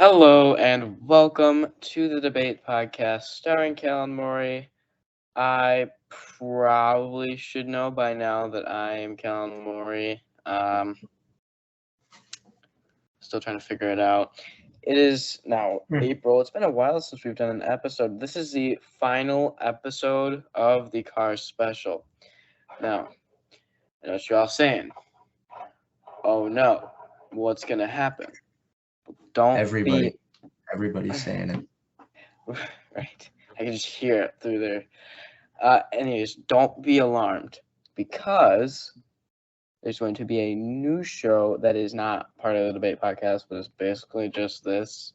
Hello and welcome to the debate podcast starring Callan Morey. I probably should know by now that I am Callan Morey. Still trying to figure it out. It is now April. It's been a while since we've done an episode. This is the final episode of the Cars special. Now, I know what you're all saying. Oh no, what's gonna happen? Don't Everybody's saying it. Right. I can just hear it through there. Anyways, don't be alarmed because there's going to be a new show that is not part of the debate podcast, but it's basically just this.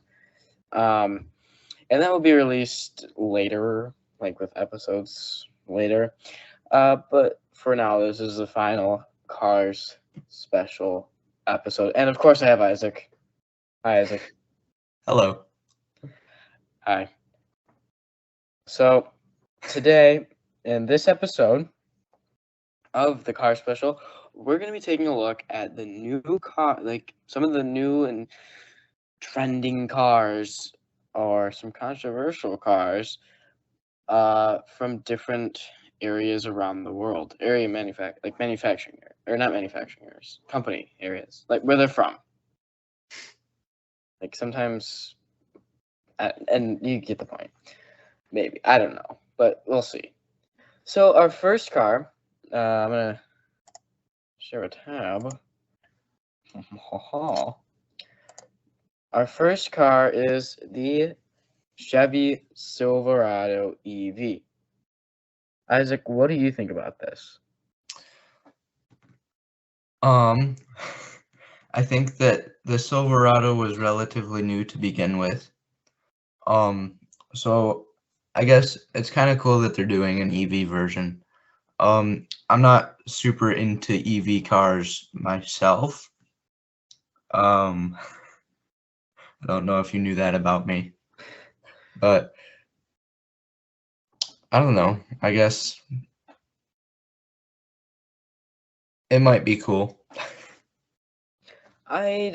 And that will be released later, like with episodes later. But for now, this is the final Cars special episode. And of course, I have Isaac. Hi, Isaac. Hello. Hi. So, today, in this episode of the car special, we're going to be taking a look at the new car, like some of the new and trending cars or some controversial cars from different areas around the world. Manufacturing, or not manufacturing areas, company areas, like where they're from. Like sometimes, and you get the point. Maybe. I don't know, but we'll see. So our first car, I'm going to share a tab. Our first car is the Chevy Silverado EV. Isaac, what do you think about this? I think that the Silverado was relatively new to begin with. So I guess it's kind of cool that they're doing an EV version. I'm not super into EV cars myself. I don't know if you knew that about me, but I don't know. I guess it might be cool. It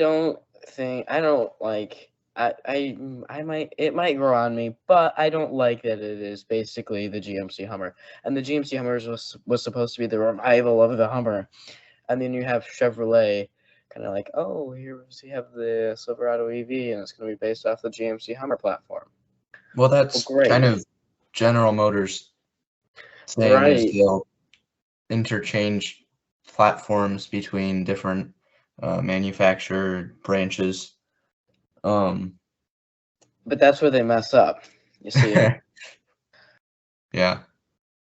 might grow on me, but I don't like that it is basically the GMC Hummer. And the GMC Hummer was supposed to be the revival of the Hummer. And then you have Chevrolet kind of like, oh, here we have the Silverado EV, and it's going to be based off the GMC Hummer platform. Well, that's kind of General Motors thing, right? Is they'll interchange platforms between different manufacturer branches. But that's where they mess up, you see. Yeah.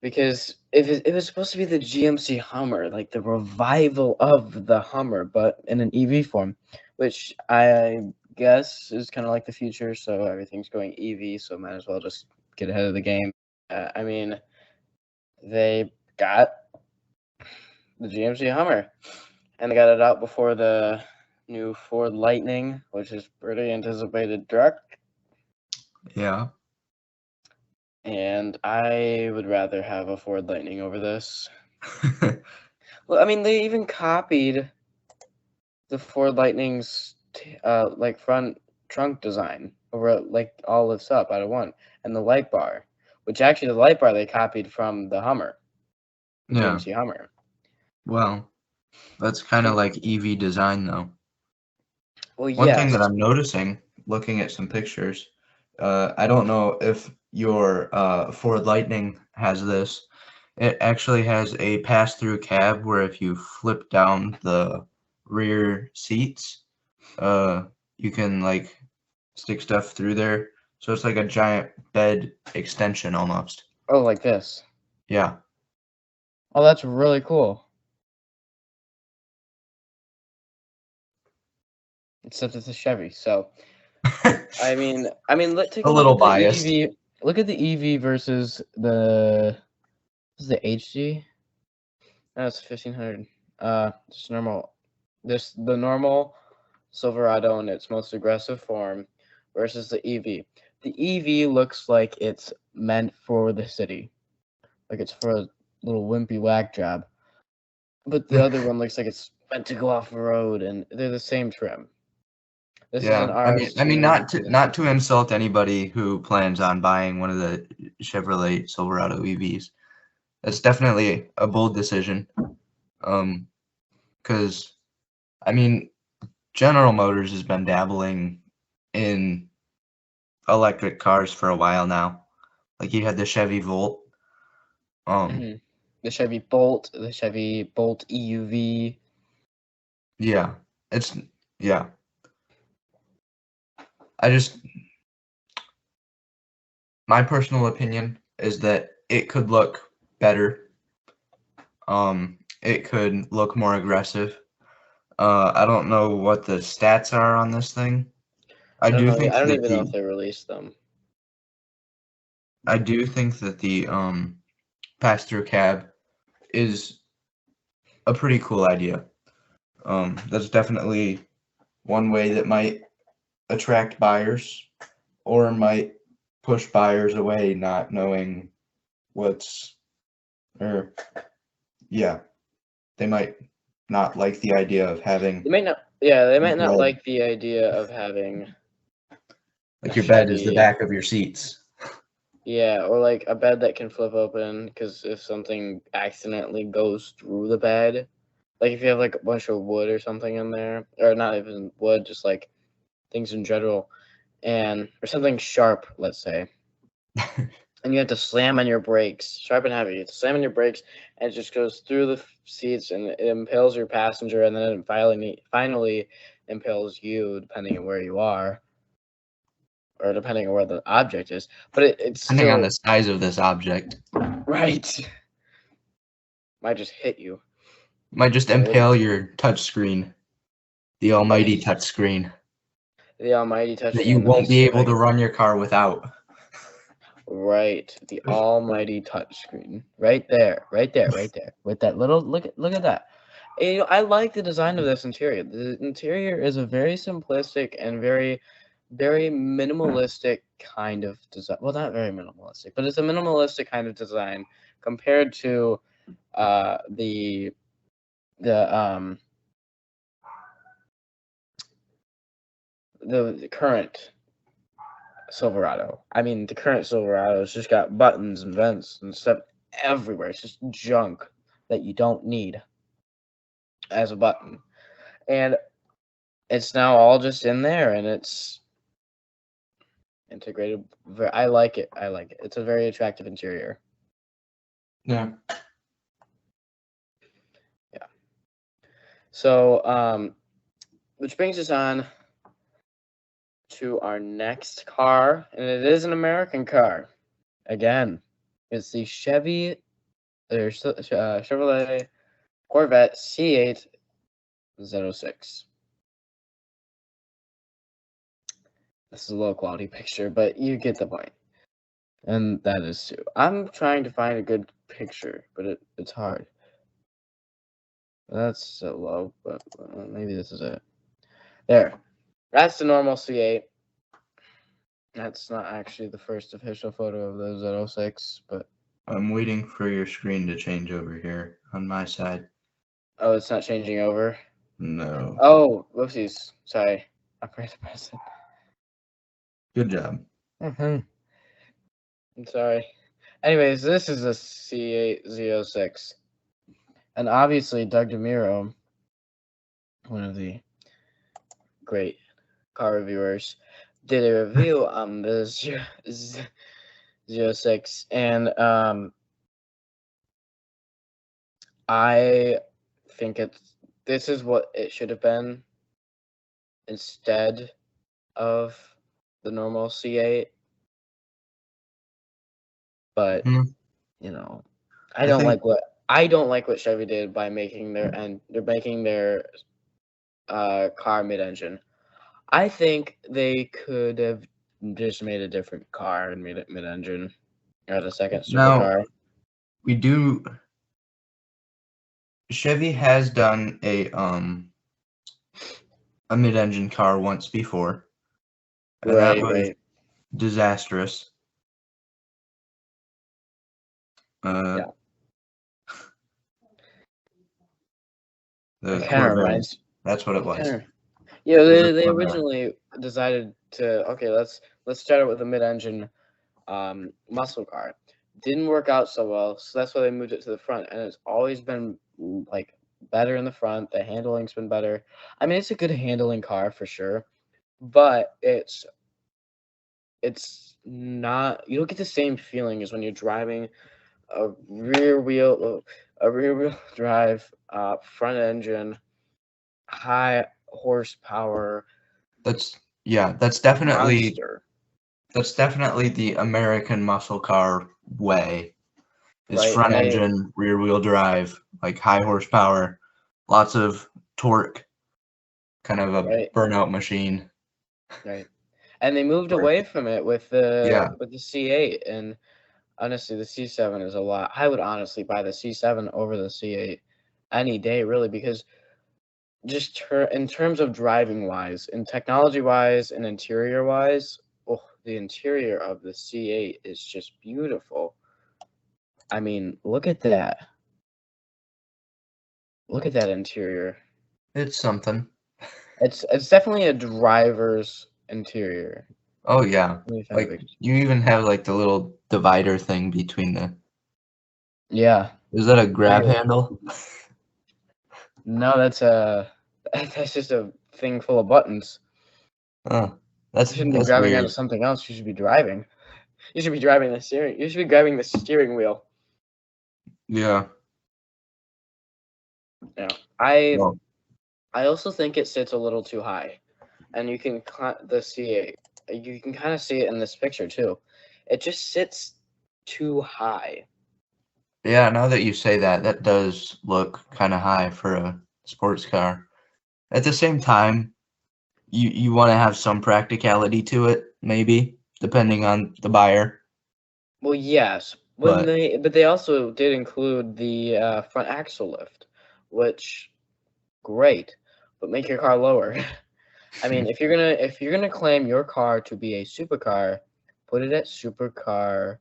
Because it was supposed to be the GMC Hummer, like the revival of the Hummer, but in an EV form, which I guess is kind of like the future. So everything's going EV, so might as well just get ahead of the game. I mean, they got the GMC Hummer, and they got it out before the new Ford Lightning, which is pretty anticipated truck. Yeah. And I would rather have a Ford Lightning over this. Well, I mean, they even copied the Ford Lightning's front trunk design over like all lifts up out of one, and the light bar, which actually the light bar they copied from the Hummer, the GMC Hummer. Well, that's kind of like EV design, though. Well, One thing that I'm noticing, looking at some pictures, I don't know if your Ford Lightning has this. It actually has a pass-through cab where if you flip down the rear seats, you can like stick stuff through there. So it's like a giant bed extension almost. Oh, like this? Yeah. Oh, that's really cool. Except it's a Chevy, so I mean, take a little look at biased. the EV. Look at the EV versus the HG. That's 1500. Just normal. The normal Silverado in its most aggressive form versus the EV. The EV looks like it's meant for the city, like it's for a little wimpy whack job. But the other one looks like it's meant to go off the road, and they're the same trim. This is an Yeah, I mean, RS2. not to insult anybody who plans on buying one of the Chevrolet Silverado EVs. That's definitely a bold decision. Because I mean, General Motors has been dabbling in electric cars for a while now. Like you had the Chevy Volt. The Chevy Bolt, the Chevy Bolt EUV. Yeah, yeah. My personal opinion is that it could look better. It could look more aggressive. I don't know what the stats are on this thing. I don't know. I don't that even know if they released them. I do think that the pass-through cab is a pretty cool idea. That's definitely one way that might attract buyers or might push buyers away not knowing yeah, they might not like the idea of having They might not bed. like the idea of having Like a your bed is the Chevy. back of your seats. Yeah, or like a bed that can flip open, because if something accidentally goes through the bed, like if you have like a bunch of wood or something in there, or not even wood, just like things in general, or something sharp, let's say, and you have to slam on your brakes, sharp and heavy. You have to slam on your brakes, and it just goes through the seats, and it impales your passenger, and then it finally impales you, depending on where you are, or depending on where the object is. But it's Depending on still the size of this object, right. Might just hit you. might just impale your touch screen, the almighty Right. touch screen The almighty that you touchscreen that won't was be able to like, run your car without. right, the almighty touchscreen, right there, right there, right there, with that little look at that. And, I like the design of this interior. The interior is a very simplistic and very, very minimalistic kind of design. Well, not very minimalistic, but it's a minimalistic kind of design compared to the current Silverado. I mean, the current Silverado's just got buttons and vents and stuff everywhere. It's just junk that you don't need as a button. And it's now all just in there, and it's integrated. I like it. I like it. It's a very attractive interior. Yeah. Yeah. So, which brings us on to our next car, and it is an American car. Again, it's the Chevrolet Corvette C8 06. This is a low quality picture, but you get the point. And that is too. I'm trying to find a good picture, but it's hard. That's so low, but maybe this is it. There. That's the normal C8. That's not actually the first official photo of the 06, but... I'm waiting for your screen to change over here on my side. Oh, it's not changing over? No. Oh, whoopsies. Sorry. I forgot to press it. Good job. I'm sorry. Anyways, this is a C8 Z06. And obviously, Doug DeMuro, one of the great car reviewers, did a review on the 06. And I think this is what it should have been instead of the normal C8. But, you know, I don't like what Chevy did by making their car mid-engine. I think they could have just made a different car and made it mid-engine, or the second supercar. Now, Chevy has done a mid-engine car once before, and that was disastrous. Yeah. The It kind of Corvette. reminds. That's what it was. Yeah, Those are they fun to- originally decided to okay, let's start it with a mid-engine muscle car. Didn't work out so well, so that's why they moved it to the front, and it's always been like better in the front. The handling's been better. I mean, it's a good handling car for sure, but it's not. You don't get the same feeling as when you're driving a rear wheel drive, front engine, high horsepower That's yeah, monster, that's definitely the American muscle car way. Is right? front engine, rear wheel drive, like high horsepower, lots of torque, kind of a Right, burnout machine. right. And they moved Or- away from it Yeah, with the C8, and honestly, the C7 is a lot. I would honestly buy the C7 over the C8 any day, really, because just in terms of driving wise, and technology wise, and interior wise, oh, the interior of the C8 is just beautiful. I mean, look at that. Look at that interior. it's something. It's definitely a driver's interior. Oh yeah, Let me find a like picture. you even have like the little divider thing between the. Yeah. Is that a grab Yeah. handle? No, that's just a thing full of buttons. Oh, You shouldn't be that's grabbing onto weird. something else. You should be driving. You should be driving the steering. You should be grabbing the steering wheel. Yeah. Yeah. I Well, I also think it sits a little too high, and you can the C8. You can kind of see it in this picture too. It just sits too high. yeah. Now that you say that, that does look kind of high for a sports car. At the same time, you want to have some practicality to it, maybe depending on the buyer. Well, yes, But but they also did include the front axle lift, which great, but make your car lower. I mean, if you're gonna claim your car to be a supercar, put it at supercar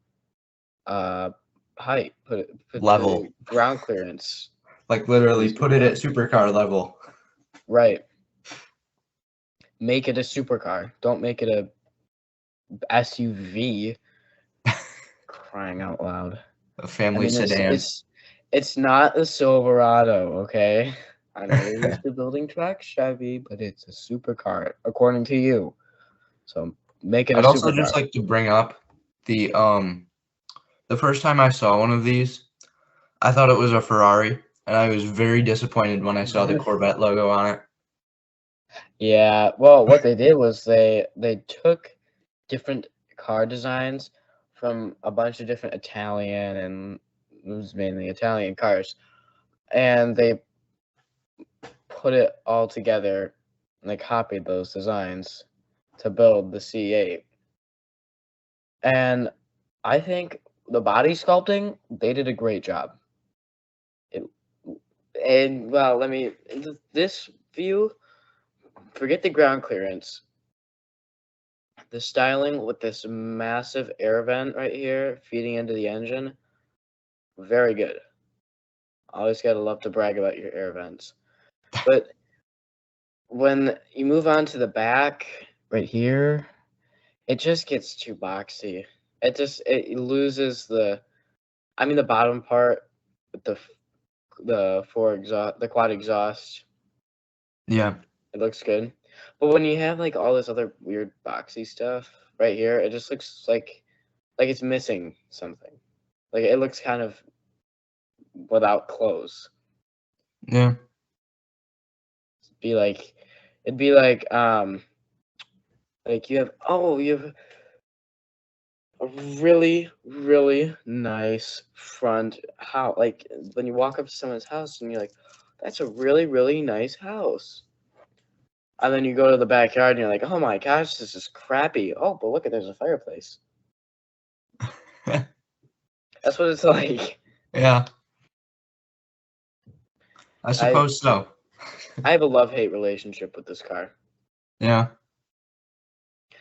uh height. Put level, the ground clearance like to be literally put it supercar. at supercar level. Right. Make it a supercar. Don't make it a SUV. Crying out loud. A I family mean, sedan. it's not a Silverado, okay? I know you're used to building track Chevy, but it's a supercar, according to you. So make it a I'd also just supercar. like to bring up the first time I saw one of these, I thought it was a Ferrari, and I was very disappointed when I saw the Corvette logo on it. Yeah, well, what they did was they took different car designs from a bunch of different Italian and it was mainly Italian cars, and they put it all together and they copied those designs to build the C8. And I think the body sculpting, they did a great job. It, and well, this view, forget the ground clearance. The styling with this massive air vent right here feeding into the engine, very good. Always gotta love to brag about your air vents. But when you move on to the back right here, it just gets too boxy. It loses the bottom part with the quad exhaust. Yeah. It looks good. But when you have like all this other weird boxy stuff right here, it just looks like it's missing something. Like it looks kind of without clothes. Yeah. Be like it'd be like you have a really, really nice front house. Like when you walk up to someone's house and you're like, that's a really, really nice house. And then you go to the backyard and you're like, oh my gosh, this is crappy. Oh, but look at there's a fireplace. That's what it's like. Yeah. I I suppose so. I have a love-hate relationship with this car. Yeah.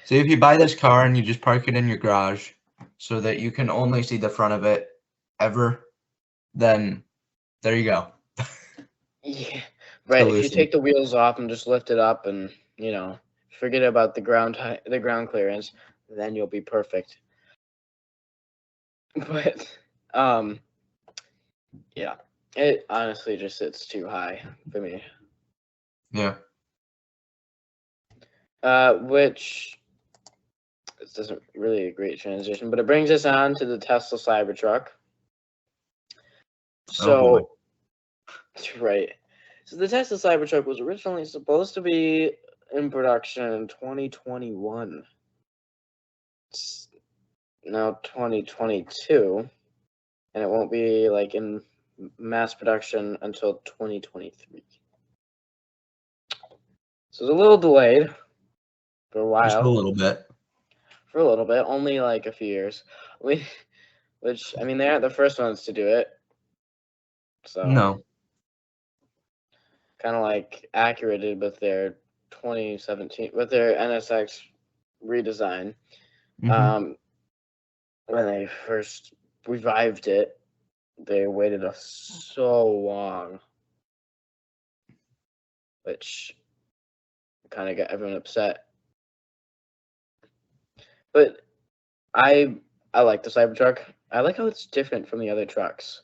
See, if you buy this car and you just park it in your garage so that you can only see the front of it ever, then there you go. Yeah. Right. If you Solution. take the wheels off and just lift it up and you know, forget about the ground clearance, then you'll be perfect. But yeah, it honestly just sits too high for me. Yeah. Which this isn't really a great transition, but it brings us on to the Tesla Cybertruck. Oh boy. So, right. So the Tesla Cybertruck was originally supposed to be in production in 2021. It's now 2022, and it won't be like in mass production until 2023. So it's a little delayed for a while. Just a little bit. For a little bit, only like a few years. Which I mean, they aren't the first ones to do it. So No. kind of like Acura did with their 2017 with their NSX redesign. Mm-hmm. When they first revived it, they waited so long, which kind of got everyone upset. But I like the Cybertruck. I like how it's different from the other trucks.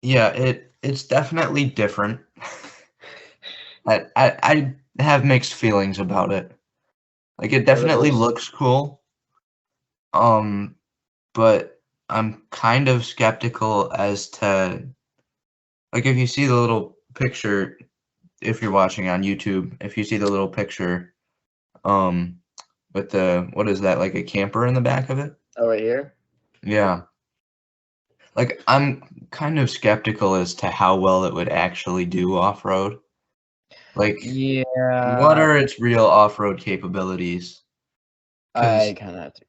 Yeah, it's definitely different. I have mixed feelings about it. Like it definitely looks cool. But I'm kind of skeptical as to like if you see the little picture, if you're watching on YouTube, if you see the little picture, with the what is that, like a camper in the back of it? Oh, right here? Yeah. Like I'm kind of skeptical as to how well it would actually do off-road. Like Yeah. what are its real off-road capabilities? I 'Cause kind of have to.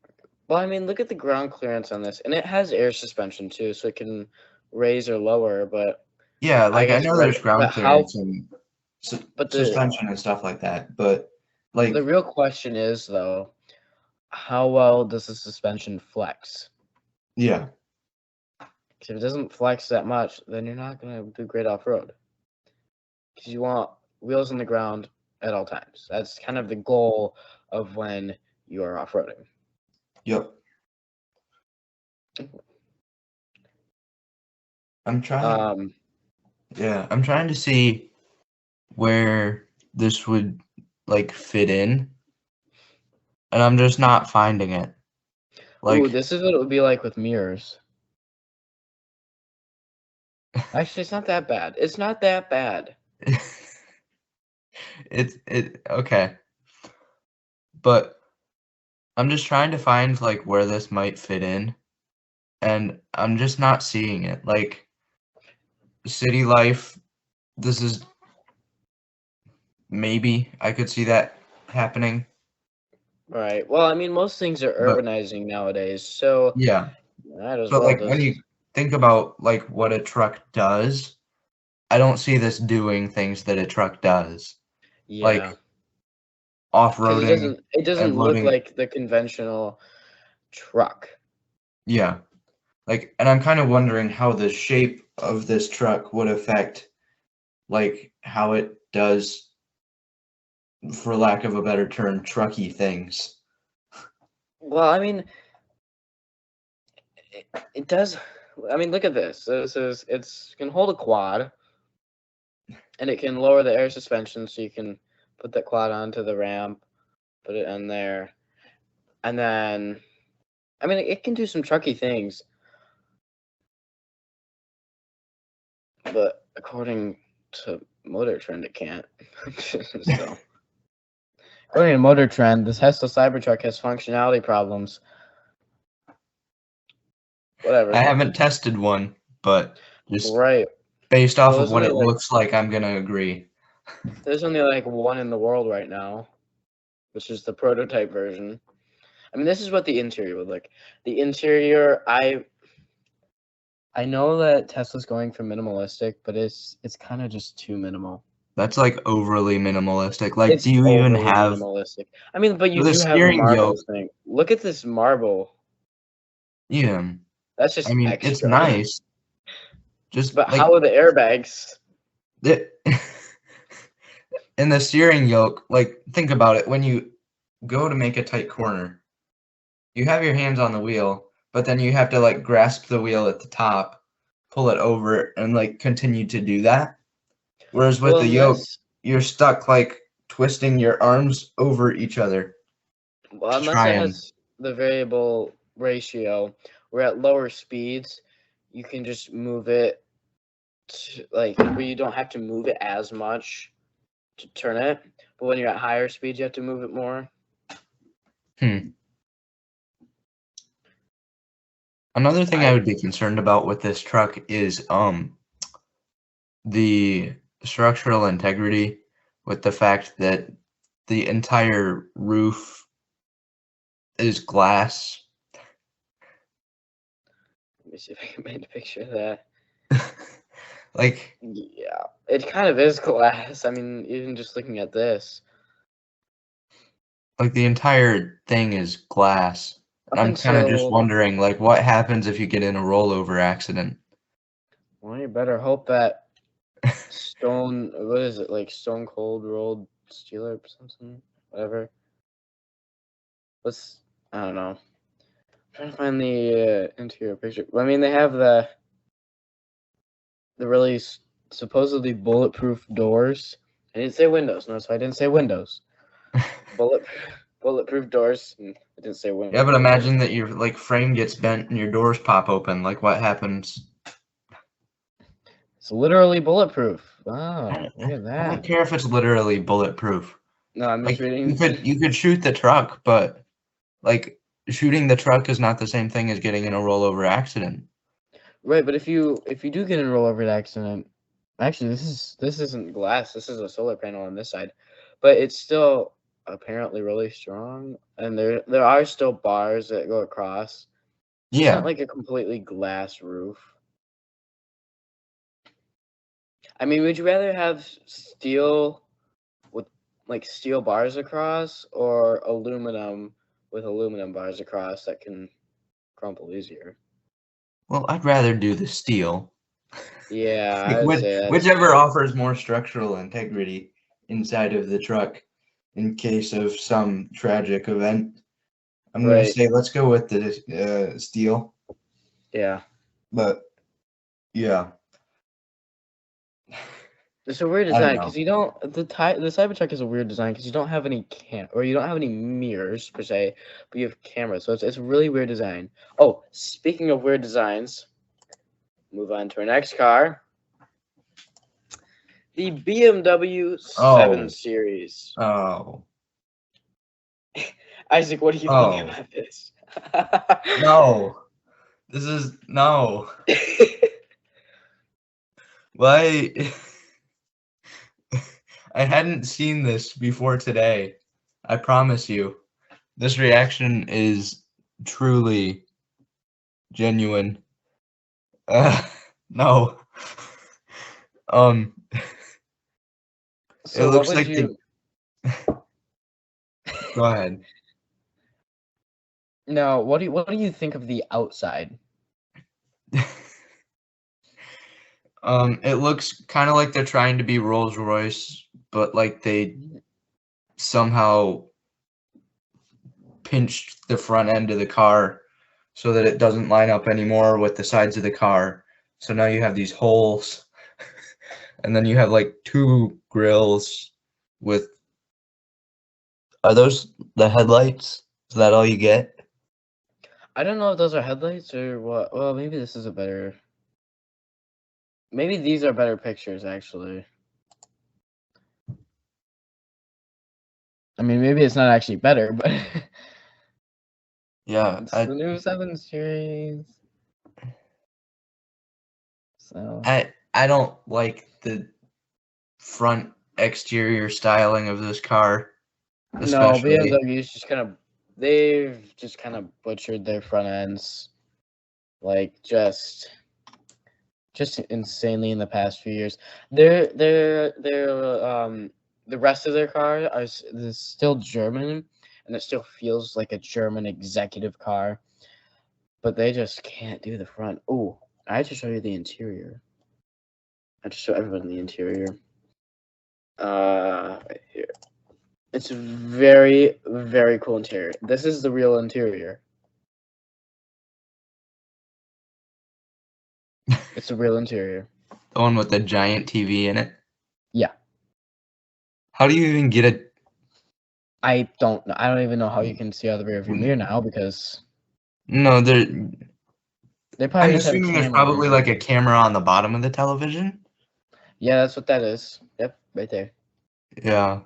Well, I mean, look at the ground clearance on this, and it has air suspension too, so it can raise or lower. But yeah, I like I guess know there's ground but how? clearance and But suspension and stuff like that, but the like real question is though, how well does the suspension flex? yeah. Because if it doesn't flex that much, then you're not gonna do great off road. Because you want wheels on the ground at all times. That's kind of the goal of when you are off roading. Yep. I'm trying I'm trying to see where this would like fit in, and I'm just not finding it. Ooh, Like this is what it would be like with mirrors. Actually, it's not that bad. It's not that bad. it okay. But I'm just trying to find like where this might fit in, and I'm just not seeing it. Like city life, this is maybe I could see that happening, Right. Well, I mean, most things are but urbanizing nowadays, so yeah. might as But well like when just you think about like what a truck does, I don't see this doing things that a truck does. Like yeah. Because off-roading it and doesn't look loading. like the conventional truck. Yeah. Like, and I'm kind of wondering how the shape of this truck would affect like how it does, for lack of a better term, trucky things. Well, I mean, it does. I mean, look at this. This is it's can hold a quad, and it can lower the air suspension, so you can put that quad onto the ramp, put it in there, and then, I mean, it can do some trucky things, but according to Motor Trend, it can't. So, according to Motor Trend, the Tesla Cybertruck has functionality problems. Whatever. I haven't tested one, but just Right. based off Well, of what it looks like, I'm gonna agree. there's only like one in the world right now, which is the prototype version. I mean, this is what the interior would look. The interior, I know that Tesla's going for minimalistic, but it's kind of just too minimal. That's like overly minimalistic. Like, It's do you even overly have minimalistic. I mean, but you the do have a steering marble yoke? thing. Look at this marble. Yeah, That's I just mean, it's extra. nice. Just But like how are the airbags? it, in the steering yoke, like think about it. When you go to make a tight corner, you have your hands on the wheel, but then you have to like grasp the wheel at the top, pull it over, and like continue to do that. Whereas with Well, the yoke, you're stuck like twisting your arms over each other to unless try it and. has the variable ratio, where at lower speeds, you can just move it to, like, where you don't have to move it as much to turn it. But when you're at higher speeds, you have to move it more. Another thing I would be concerned about with this truck is the structural integrity, with the fact that the entire roof is glass. Let me see if I can paint a picture of that. Like, Yeah, it kind of is glass. I mean, even just looking at this. the entire thing is glass. And Up I'm kind of just until, wondering, like, what happens if you get in a rollover accident? well, you better hope that stone, what is it, like stone cold rolled steel or something? Whatever. I don't know. I'm trying to find the interior picture. I mean, they have the really supposedly bulletproof doors. I didn't say windows. No, so I didn't say windows. Bulletproof doors. I didn't say windows. Yeah, but imagine that your like frame gets bent and your doors pop open. Like, what happens? It's literally bulletproof. Wow, look at I don't that. care if it's literally bulletproof. No, I'm just Like, reading. you could shoot the truck, but like shooting the truck is not the same thing as getting in a rollover accident. Right, but if you do get in a rollover accident, actually this isn't glass. This is a solar panel on this side, but it's still apparently really strong, and there are still bars that go across. So it's Yeah. not like a completely glass roof. I mean, would you rather have steel with like steel bars across, or aluminum with aluminum bars across that can crumple easier? Well, I'd rather do the steel. Yeah, Like, I would say that whichever too. offers more structural integrity inside of the truck in case of some tragic event. I'm gonna Right. say let's go with the steel. Yeah. But yeah, It's a weird I don't design know. because you don't the Cybertruck is a weird design because you don't have any you don't have any mirrors per se, but you have cameras. So it's a really weird design. Oh, speaking of weird designs, move on to our next car. The BMW 7 Oh, Series. oh, Isaac, what do you think oh, about this? no. This is no. Why? I hadn't seen this before today. I promise you. This reaction is truly genuine. No. Um, it So what looks would like they. you Go ahead. No, what do you think of the outside? It looks kind of like they're trying to be Rolls-Royce, but like they somehow pinched the front end of the car so that it doesn't line up anymore with the sides of the car. So now you have these holes, and then you have like two grills with. Are those the headlights? Is that all you get? I don't know if those are headlights or what. Well, maybe this is a better. Maybe these are better pictures, actually. I mean, maybe it's not actually better, but Yeah, it's the new 7 Series. So I don't like the front exterior styling of this car, no, especially. BMW's they've just kind of butchered their front ends, like just insanely in the past few years. The rest of their car is still German, and it still feels like a German executive car, but they just can't do the front. Oh, I have to show you the interior. I have to show everyone the interior. Right here. It's very, very cool interior. This is the real interior. It's the real interior. The one with the giant TV in it? Yeah. How do you even get it? I don't know. I don't even know how you can see out the rear view mirror now because No, they probably I'm just have a assuming there's camera or probably like a something. camera on the bottom of the television. Yeah, that's what that is. Yep, right there. Yeah.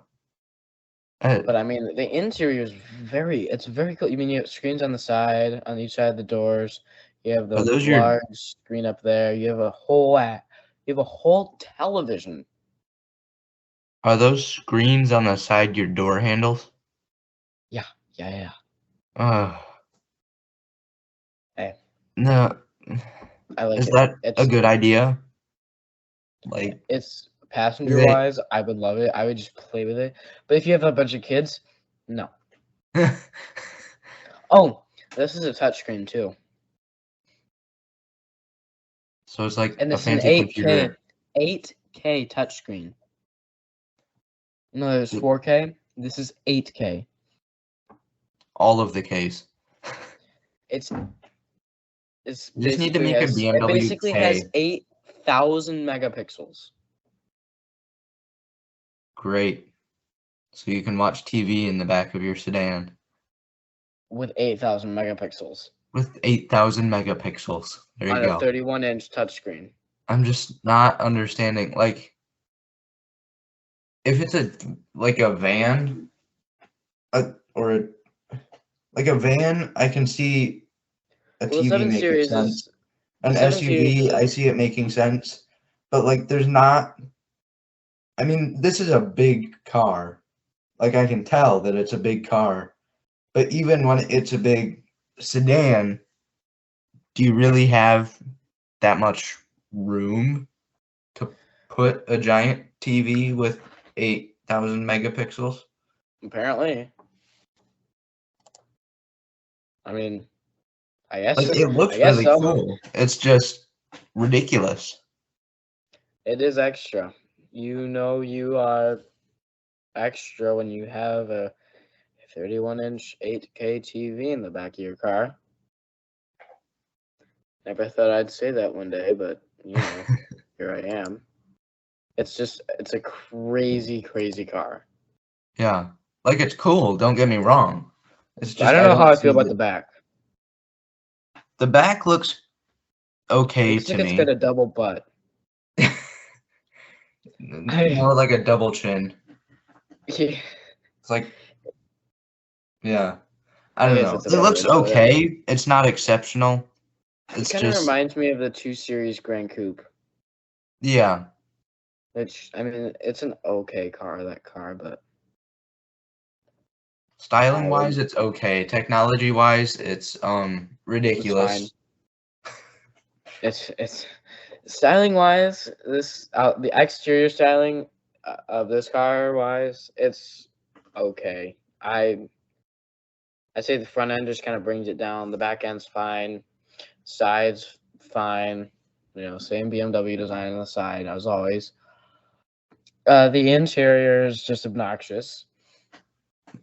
But I mean, the interior is it's very cool. You mean you have screens on the side, on each side of the doors. You have Are the those your large screen up there. You have a whole television. are those screens on the side your door handles? Yeah, yeah. Uh, Hey, no. I like Is it. that a good idea? Like, It's passenger they wise, I would love it. I would just play with it. But if you have a bunch of kids, no. Oh, this is a touchscreen too. So it's like And a this is an fancy computer. 8K touchscreen. No, there's 4K. This is 8K. All of the case. It's You just need to make a it BMW basically has K. 8,000 megapixels. Great. So you can watch TV in the back of your sedan With 8,000 megapixels with 8,000 megapixels. There you on a go. 31-inch touchscreen. I'm just not understanding. Like, if it's like a van, or like a van, I can see a Well, the TV 7 making Series sense. is An the 7 Series SUV, I is see it making sense. But like, there's not. I mean, this is a big car. Like, I can tell that it's a big car. But even when it's a big sedan, do you really have that much room to put a giant TV with 8,000 megapixels? apparently. I mean, I guess Like, it I looks guess really so. cool. It's just ridiculous. It is extra. You know you are extra when you have a 31-inch 8K TV in the back of your car. Never thought I'd say that one day, but you know, here I am. It's a crazy, crazy car. Yeah. Like, it's cool, don't get me wrong. It's I just don't I know how don't I feel see about it. the back. The back looks okay Looks to like it's got me. a double butt. More like a double chin. Yeah, It's like, yeah. I I don't guess know. that's a It better way looks to put it. okay. It's not exceptional. It It's kind of just, reminds me of the 2 Series Grand Coupe, yeah. which I mean, it's an okay car, that car, but Styling I wise, would. it's okay. Technology wise, it's It's fine. ridiculous. It's styling wise. The exterior styling of this car wise, it's okay. I say the front end just kind of brings it down. The back end's fine. Sides fine. You know, same BMW design on the side as always. The interior is just obnoxious,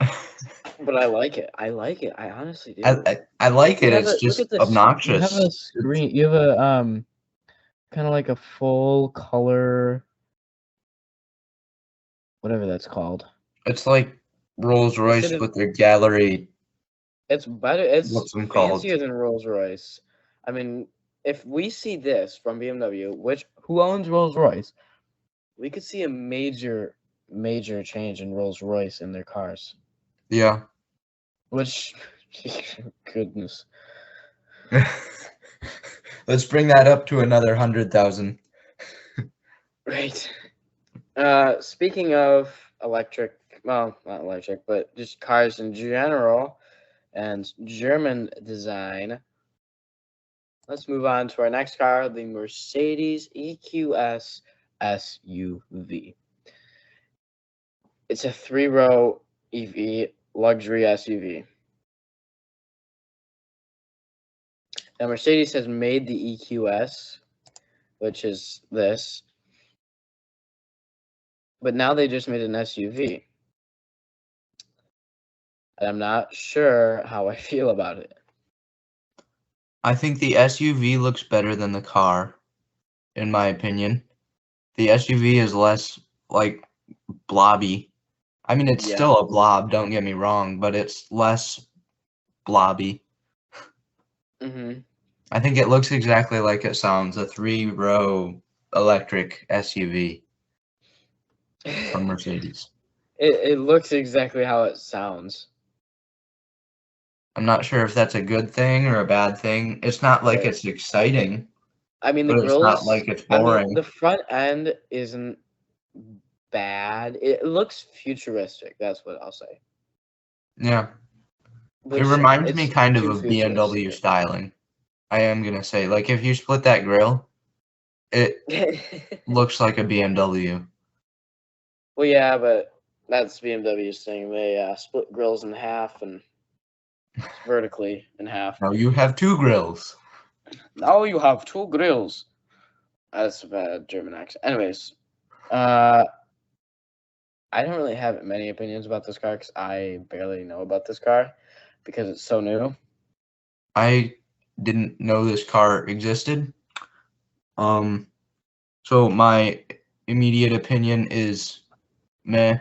but I like it. I like it. I honestly do. I like it. You have It's a look just at this. You have obnoxious. a screen. You have a kind of like a full color, whatever that's called. It's like Rolls Instead Royce of with their gallery. it's better. It's What's them called? fancier than Rolls Royce. I mean, if we see this from BMW, who owns Rolls Royce, we could see a major change in Rolls Royce in their cars. Yeah. Which, goodness. Let's bring that up to another 100,000. Right. Speaking of electric, well, not electric, but just cars in general and German design, let's move on to our next car, the Mercedes EQS SUV. It's a 3-row EV luxury SUV. Now, Mercedes has made the EQS, which is this. But now they just made an SUV. And I'm not sure how I feel about it. I think the SUV looks better than the car, in my opinion. The SUV is less, like, blobby. I mean, it's Yeah. still a blob, don't get me wrong, but it's less blobby. Mm-hmm. I think it looks exactly like it sounds, a 3-row electric SUV from Mercedes. It looks exactly how it sounds. I'm not sure if that's a good thing or a bad thing. It's not like Right. it's exciting, I mean, the but it's not grills. like it's I mean, boring. the front end isn't bad. It looks futuristic. That's what I'll say. Yeah. It Which reminds me it's kind of too BMW futuristic. styling. I am gonna say, like, if you split that grill, it looks like a BMW. Well, yeah, but that's BMW's thing. They split grills in half and vertically in half. Now you have 2 grills. Now you have 2 grills. That's a bad German accent. Anyways, uh, I don't really have many opinions about this car because I barely know about this car because it's so new. I didn't know this car existed. So my immediate opinion is meh.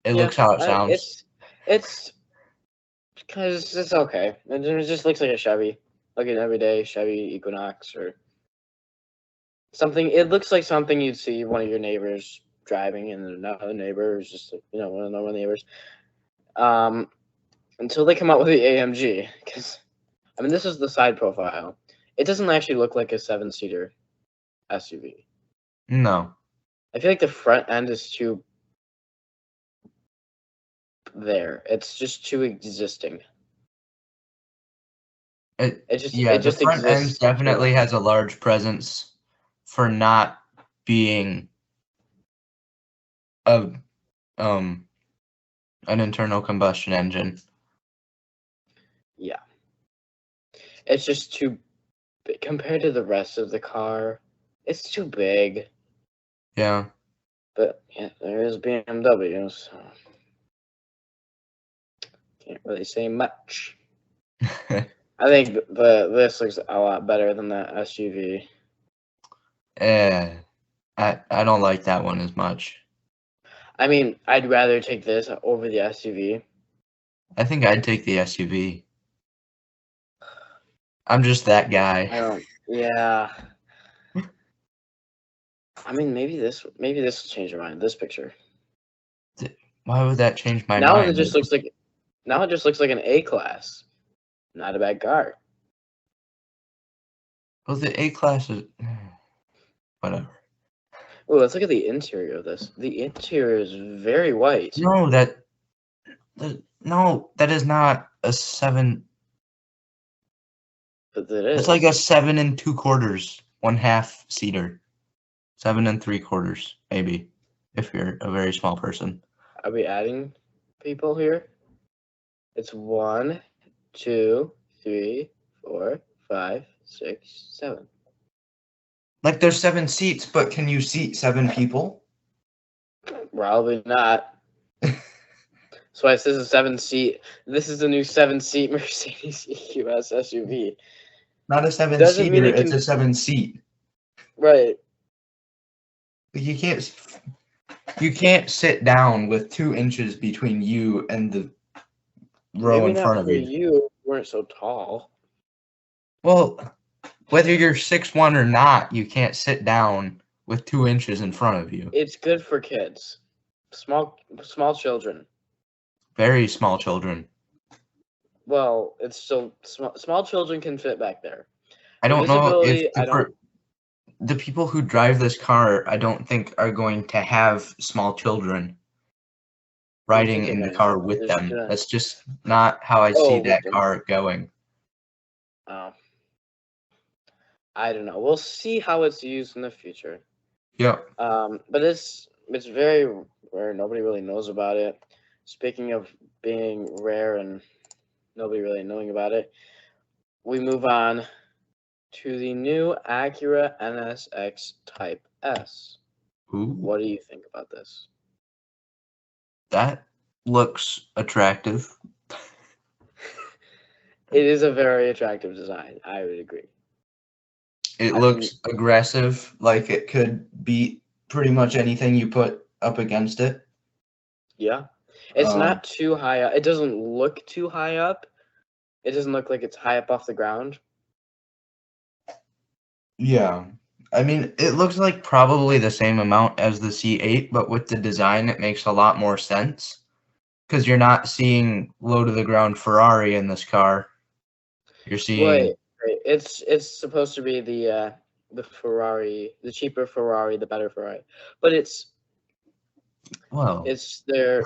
It Yeah, looks how it sounds. it's because it's okay. It just looks like a Chevy, like an everyday Chevy Equinox or something. It looks like something you'd see one of your neighbors driving, and another neighbor is just one of the neighbors. Until they come out with the AMG, because I mean this is the side profile. It doesn't actually look like a 7-seater SUV. No. I feel like the front end is too there. It's just too existing. Yeah, It the just front end exists too definitely much. has a large presence for not being a um an internal combustion engine. Yeah, it's just too big compared to the rest of the car. It's too big. Yeah. But yeah, there is BMW, so can't really say much. I think this looks a lot better than that SUV. I don't like that one as much. I mean, I'd rather take this over the SUV. I think I'd take the SUV. I'm just that guy. I don't. Yeah. I mean, maybe this will change your mind. This picture. Why would that change my Now it mind? just looks like an A class. Not a bad car. Well, the A class is whatever. Oh, let's look at the interior of this. The interior is very white. No, that is not a 7. But it It's like a is. 7 2/4, 1/2 seater. 7 3/4, maybe, if you're a very small person. Are we adding people here? It's 1, 2, 3, 4, 5, 6, 7. Like there's 7 seats, but can you seat 7 people? Probably not. So this is a 7-seat. This is a new 7-seat Mercedes EQS SUV. Not a 7 Doesn't mean seater, it it's can. a 7 seat. Right. You can't sit down with 2 inches between you and the row Maybe in front not of for you. you. You weren't so tall. Well, whether you're 6'1" or not, you can't sit down with 2 inches in front of you. It's good for kids. Small children. Very small children. Well, it's still small children can fit back there. I The don't know if visibility, I don't. the people who drive this car, I don't think are going to have small children I don't think riding they're in the gonna. car They're with just them. gonna. That's just not how I see Oh, with that them. car going. Oh, I don't know. We'll see how it's used in the future. Yep. But it's very rare. Nobody really knows about it. Speaking of being rare and nobody really knowing about it, we move on to the new Acura NSX Type S. Ooh, What do you think about this? that looks attractive. It is a very attractive design. I would agree. It I mean, looks aggressive, like it could beat pretty much anything you put up against it. yeah. It's Um, not too high up. It doesn't look too high up. It doesn't look like it's high up off the ground. yeah. I mean, it looks like probably the same amount as the C8, but with the design, it makes a lot more sense. Because you're not seeing low to the ground Ferrari in this car. You're Right, seeing, right. It's supposed to be the Ferrari, the cheaper Ferrari, the better Ferrari. But well, it's their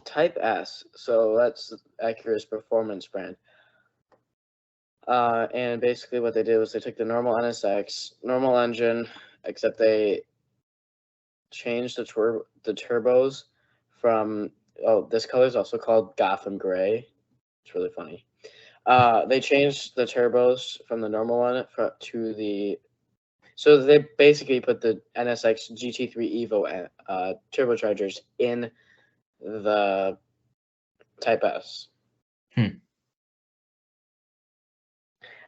Type S, so that's Acura's performance brand. And basically what they did was they took the normal NSX, normal engine, except they changed the turbos from, oh, this color is also called Gotham Gray. It's really funny. They changed the turbos from the normal one to the, so they basically put the NSX GT3 Evo turbochargers in the Type S. hmm.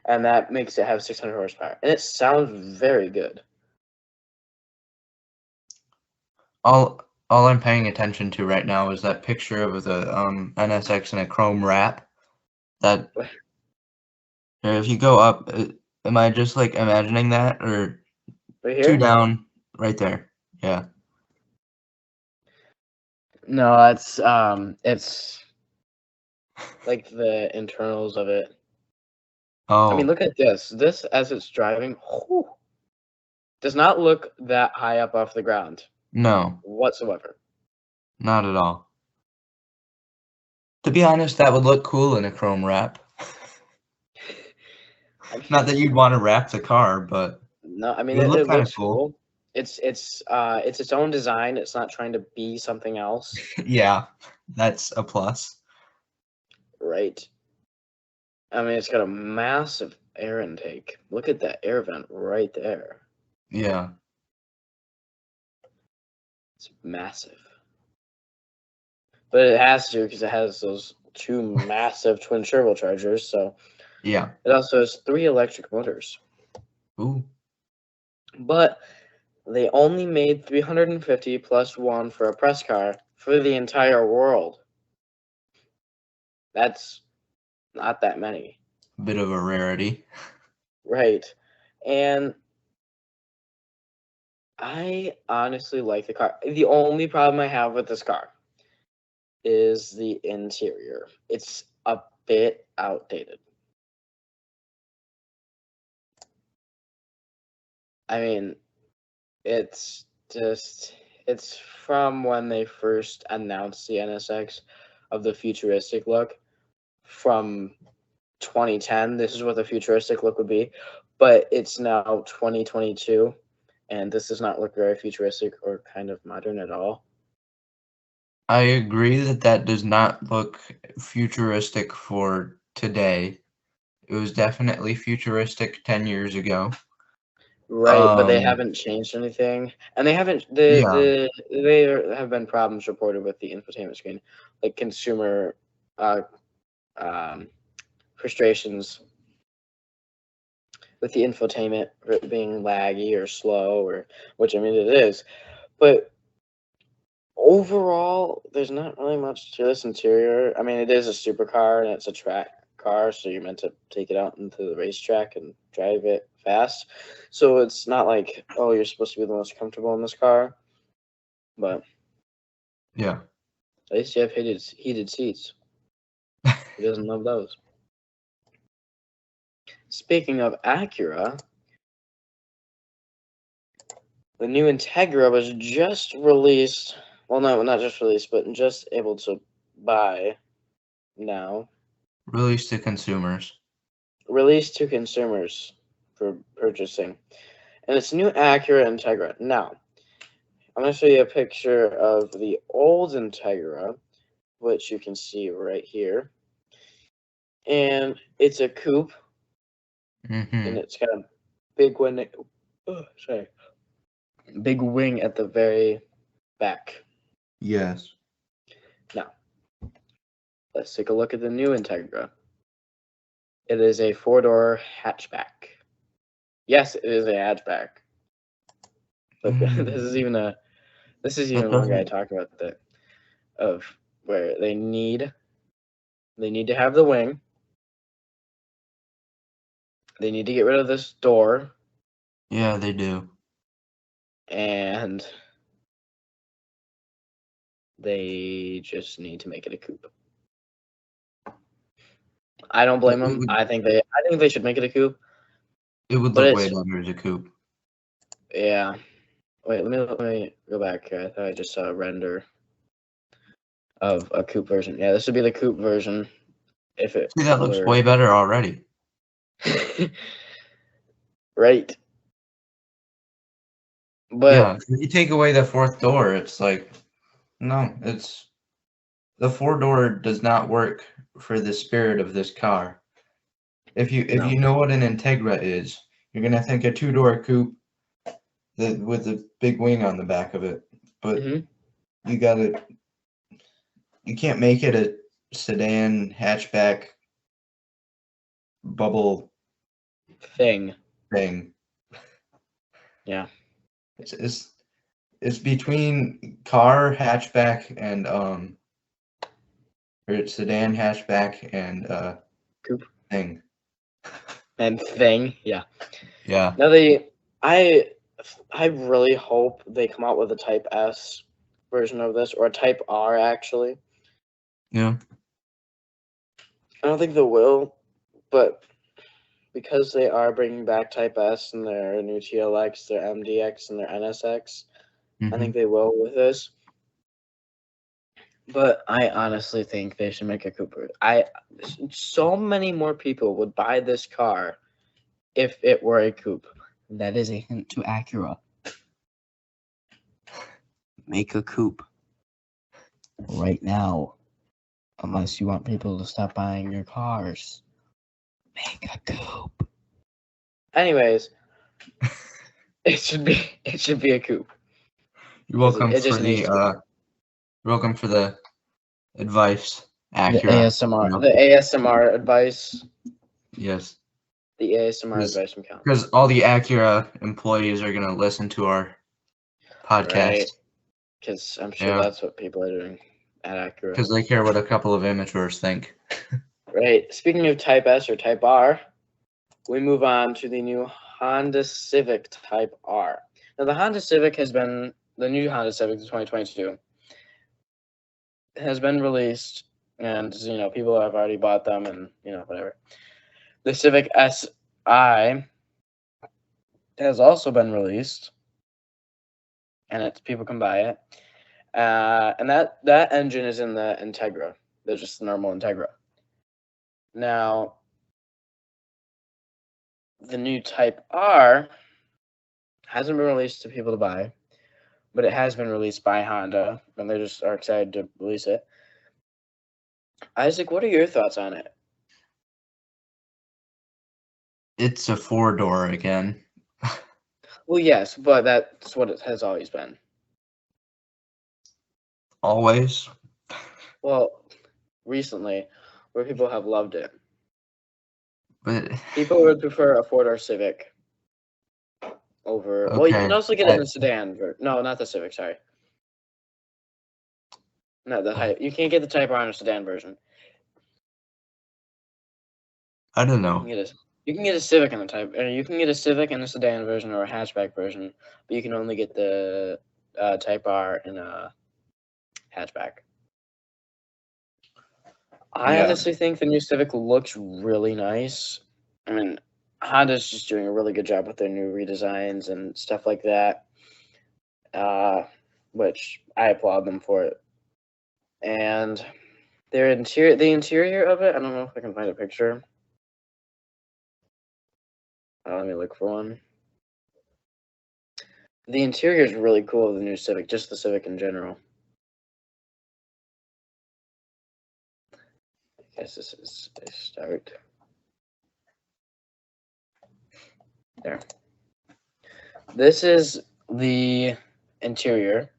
And that makes it have 600 horsepower. And it sounds very good. All I'm paying attention to right now is that picture of the NSX in a chrome wrap. That if you go up, am I just like imagining that, or Right two here? down, right there? Yeah. No, it's like the internals of it. I mean, Oh, look at this. This, as it's driving, whew, does not look that high up off the ground no, whatsoever. not at all. To be honest, that would look cool in a chrome wrap. I mean, Not that you'd want to wrap the car, but no, I it mean would look it kind of looks cool. cool. It's its own design. It's not trying to be something else, Yeah, that's a plus. right? I mean, it's got a massive air intake. Look at that air vent right there. Yeah, It's massive. But it has to because it has those two massive twin turbochargers. So yeah. it also has 3 electric motors. Ooh, But they only made 350 plus one for a press car for the entire world. That's not that many, bit of a rarity. right? And I honestly like the car. The only problem I have with this car is the interior. It's a bit outdated. I mean, it's just, it's from when they first announced the NSX of the futuristic look from 2010. This is what the futuristic look would be, but it's now 2022, and this does not look very futuristic or kind of modern at all. I agree that that does not look futuristic for today. It was definitely futuristic 10 years ago. Right, but they Um, haven't changed anything, and they haven't. yeah, There have been problems reported with the infotainment screen, like consumer uh, um, frustrations with the infotainment being laggy or slow, or which I mean it is, but overall, there's not really much to this interior. I mean, it is a supercar and it's a track car, so you're meant to take it out into the racetrack and drive it fast. So it's not like, oh, you're supposed to be the most comfortable in this car, but yeah. at least you have heated seats. Who doesn't love those? Speaking of Acura, the new Integra was just released. Well, no, not just released, but just able to buy now. Released to consumers. Released to consumers for purchasing. And it's new Acura Integra. Now, I'm going to show you a picture of the old Integra, which you can see right here. And it's a coupe, and Mm-hmm. it's got a big window. Oh, sorry. big wing at the very back. Yes. Now, let's take a look at the new Integra. It is a 4-door hatchback. Yes, it is a hatchback. But this is even one guy talking about that of where they need to have the wing. They need to get rid of this door. Yeah, they do. And they just need to make it a coupe. I don't blame them. I think they should make it a coupe. It would look way better as a coupe. Yeah. Wait, let me go back here. I thought I just saw a render of a coupe version. Yeah, this would be the coupe version. If it See, that looks way better already. Right. But yeah, if you take away the fourth door, it's like, no, it's the 4-door does not work for the spirit of this car. If you know what an Integra is, you're gonna think a 2-door coupe with a big wing on the back of it. But you can't make it a sedan hatchback bubble thing. Yeah. It's between car hatchback and or sedan hatchback and coupe thing. And thing, yeah. Yeah. Now I really hope they come out with a Type S version of this, or a Type R actually. Yeah. I don't think they will, but because they are bringing back Type S and their new TLX, their MDX, and their NSX, I think they will with this. But I honestly think they should make a Cooper. So many more people would buy this car if it were a coupe. That is a hint to Acura. Make a coupe right now, unless you want people to stop buying your cars. Make a coupe. Anyways, it should be a coupe. You're welcome for the advice, Acura. The ASMR advice. Yes. The ASMR advice from Callan. Because all the Acura employees are gonna listen to our podcast. Right. Because I'm sure that's what people are doing at Acura. Because they care what a couple of amateurs think. Right. Speaking of Type S or Type R, we move on to the new Honda Civic Type R. Now, the new Honda Civic, the 2022, has been released, and people have already bought them, and whatever. The Civic Si has also been released, and people can buy it. And that engine is in the Integra. They're just the normal Integra. Now, the new Type R hasn't been released to people to buy, but it has been released by Honda, and they just are excited to release it. Isaac, what are your thoughts on it? It's a 4-door again. Well, yes, but that's what it has always been. Always? Well, recently, where people have loved it. But people would prefer a 4-door Civic over. Okay. Well, you can also get it in a sedan. No, not the Civic. Sorry. No, you can't get the Type R in a sedan version. I don't know. You can get a Civic in the Type. You can get a Civic in a sedan version or a hatchback version, but you can only get the Type R in a hatchback. I honestly think the new Civic looks really nice. I mean, Honda's just doing a really good job with their new redesigns and stuff like that, which I applaud them for it. And the interior of it, I don't know if I can find a picture. Let me look for one. The interior is really cool of the new Civic, just the Civic in general. I guess this is a start. There. This is the interior,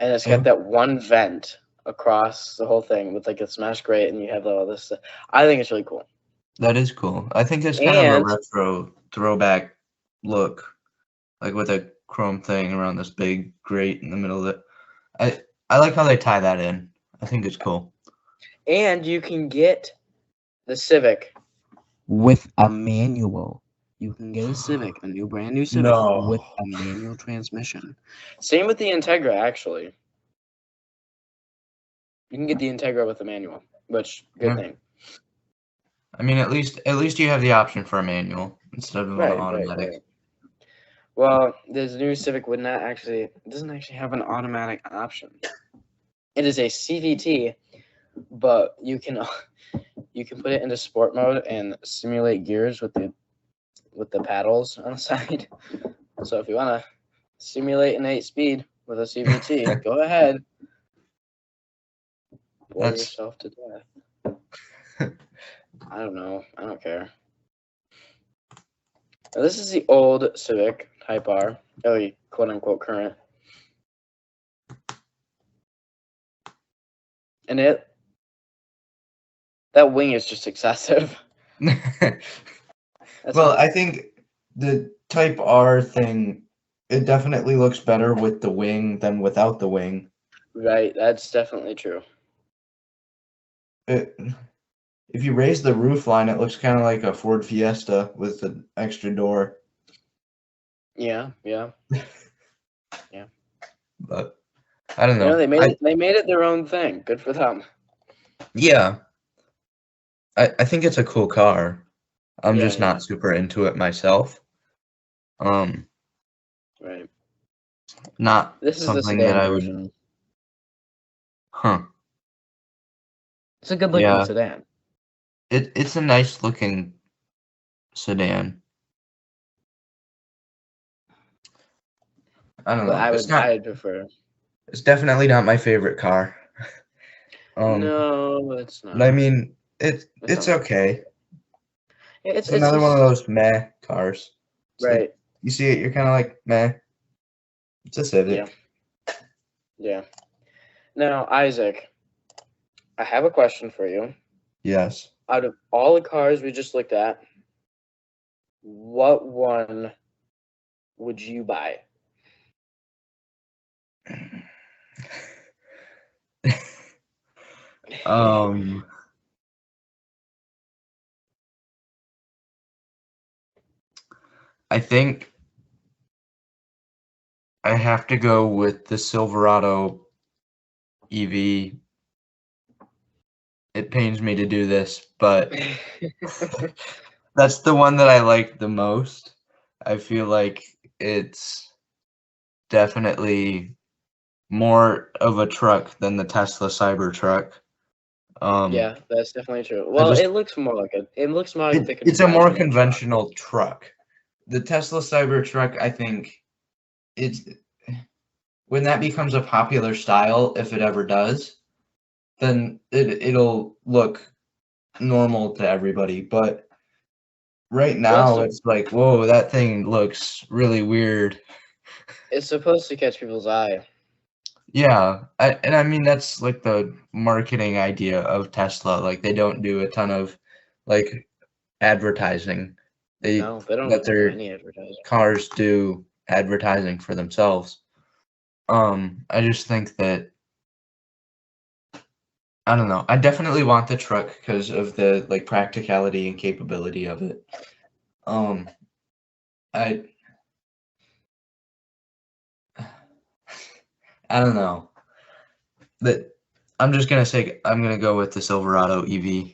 and it's Yeah. got that one vent across the whole thing with like a smash grate, and you have all this stuff. I think it's really cool. That is cool. I think it's kind of a And retro throwback look, like with a chrome thing around this big grate in the middle of it. I like how they tie that in. I think it's cool. and you can get the Civic with a manual. You can get a Civic, a brand new Civic No. with a manual transmission. Same with the Integra, actually. You can get the Integra with a manual, which good Yeah. thing. I mean, at least you have the option for a manual instead of an Right. automatic. Well, this new Civic doesn't actually have an automatic option. It is a CVT, but you can put it into sport mode and simulate gears with the paddles on the side. So if you want to simulate an 8-speed with a CVT, go ahead. Bore yourself to death. I don't know. I don't care. Now, this is the old Civic Type R, quote unquote current. And that wing is just excessive. Well, I think the Type R thing, it definitely looks better with the wing than without the wing. Right, that's definitely true. If you raise the roof line, it looks kind of like a Ford Fiesta with an extra door. Yeah. But I don't know. They made it their own thing. Good for them. Yeah. I think it's a cool car. I'm Yeah, just not super into it myself. Right. Not This is the something that sedan I would. version. Huh. It's a good looking Yeah. sedan. It's a nice looking sedan. I don't But know. I would prefer. It's definitely not my favorite car. No, it's not. But I mean, it's not. okay. It's another one of those meh cars. It's right. like, you see it, you're kind of like, meh. It's a Civic. Yeah. Now, Isaac, I have a question for you. Yes. Out of all the cars we just looked at, what one would you buy? I think I have to go with the Silverado EV. It pains me to do this, but that's the one that I like the most. I feel like it's definitely more of a truck than the Tesla Cybertruck. Yeah, that's definitely true. Well, it looks more like it's a more conventional truck. The Tesla Cybertruck, I think, it's when that becomes a popular style, if it ever does, then it'll look normal to everybody. But right now, it's like, whoa, that thing looks really weird. It's supposed to catch people's eye. Yeah, I mean that's like the marketing idea of Tesla. Like they don't do a ton of like advertising. They don't let do their any advertising. cars do advertising for themselves. I just think that I don't know. I definitely want the truck because of the like practicality and capability of it. I I don't know. But I'm just gonna say I'm gonna go with the Silverado EV.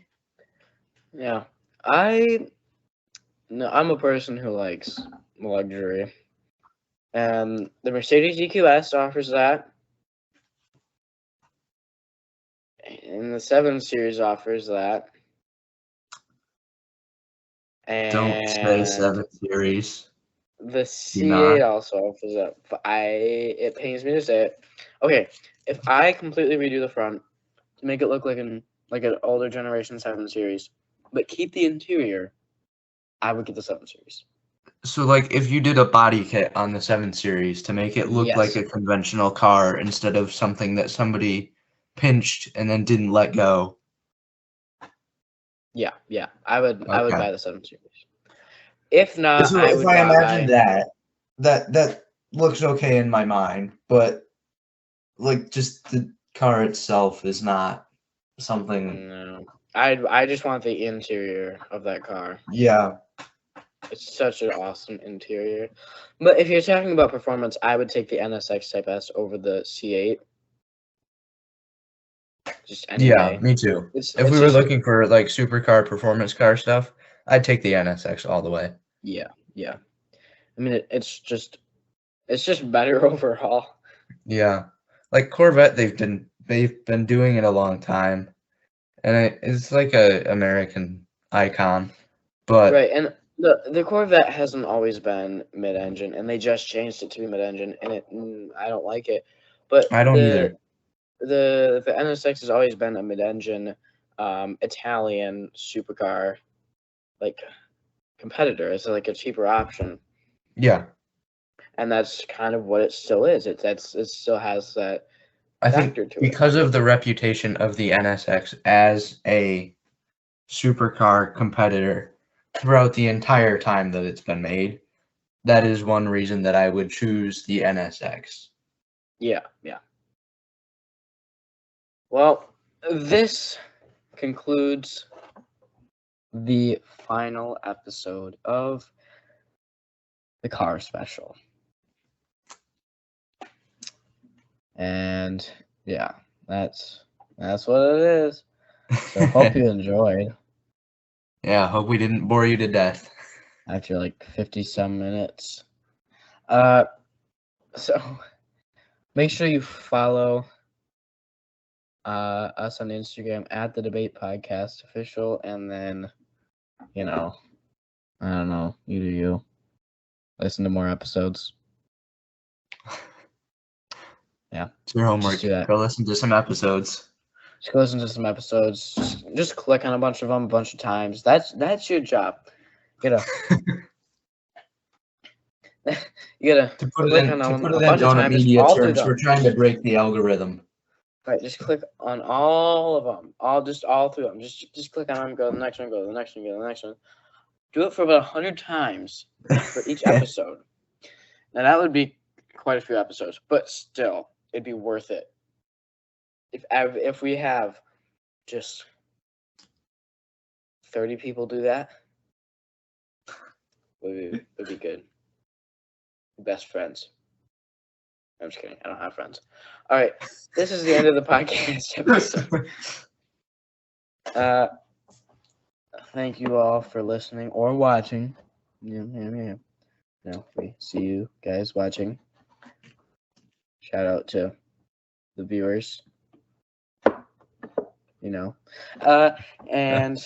Yeah, I'm a person who likes luxury, and the Mercedes EQS offers that, and the 7 Series offers that. And Don't say 7 Series. The C8 also offers that. It pains me to say it. Okay, if I completely redo the front to make it look like an older generation 7 Series, but keep the interior, I would get the 7 Series. So, like, if you did a body kit on the 7 Series to make it look like Yes. a conventional car instead of something that somebody pinched and then didn't let go. Yeah. I would Okay. buy the 7 Series. If not, So I if would I imagine buy. that looks okay in my mind, but like just the car itself is not something. No, I just want the interior of that car. Yeah, It's such an awesome interior. But if you're talking about performance, I would take the NSX Type S over the C8. Just any yeah, day. me too. It's If it's we were just looking for like supercar performance car stuff, I'd take the NSX all the way. yeah. I mean, it's just better overall. Yeah, like Corvette, they've been doing it a long time, and it's like a American icon. But Right, and the Corvette hasn't always been mid-engine, and they just changed it to be mid-engine, and I don't like it. But I don't either. the NSX has always been a mid-engine Italian supercar like competitor. It's like a cheaper option, Yeah, and that's kind of what it still is. It still has that I think factor to it. because of the reputation of the NSX as a supercar competitor throughout the entire time that it's been made, that is one reason that I would choose the NSX. Yeah. Well, this concludes the final episode of the car special. And yeah, that's what it is. So hope you enjoyed Yeah, hope we didn't bore you to death. after like 50 some minutes. So make sure you follow us on Instagram at the Debate Podcast Official, and then I don't know, you do you. Listen to more episodes. Yeah. It's your homework. Just do that. Go listen to some episodes. Just go listen to some episodes. Just click on a bunch of them a bunch of times. That's your job. You gotta To put click it on in to them put a it in bunch of donut times. Just media all through terms, them. we're trying to break the algorithm. Right, just click on all of them. All through them. Just click on them. Go to the next one. Go to the next one. Go to the next one. Do it for about 100 times for each episode. Now that would be quite a few episodes, but still, it'd be worth it. If we have just 30 people do that, would be good. Best friends. I'm just kidding. I don't have friends. All right, this is the end of the podcast episode. Thank you all for listening or watching. Yeah. We see you guys watching. Shout out to the viewers. And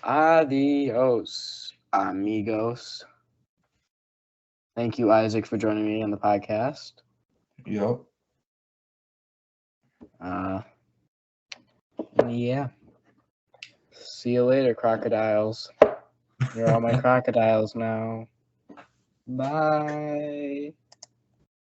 adios, amigos. Thank you, Isaac, for joining me on the podcast. Yep. Yeah. See you later, crocodiles. You're all my crocodiles now. Bye.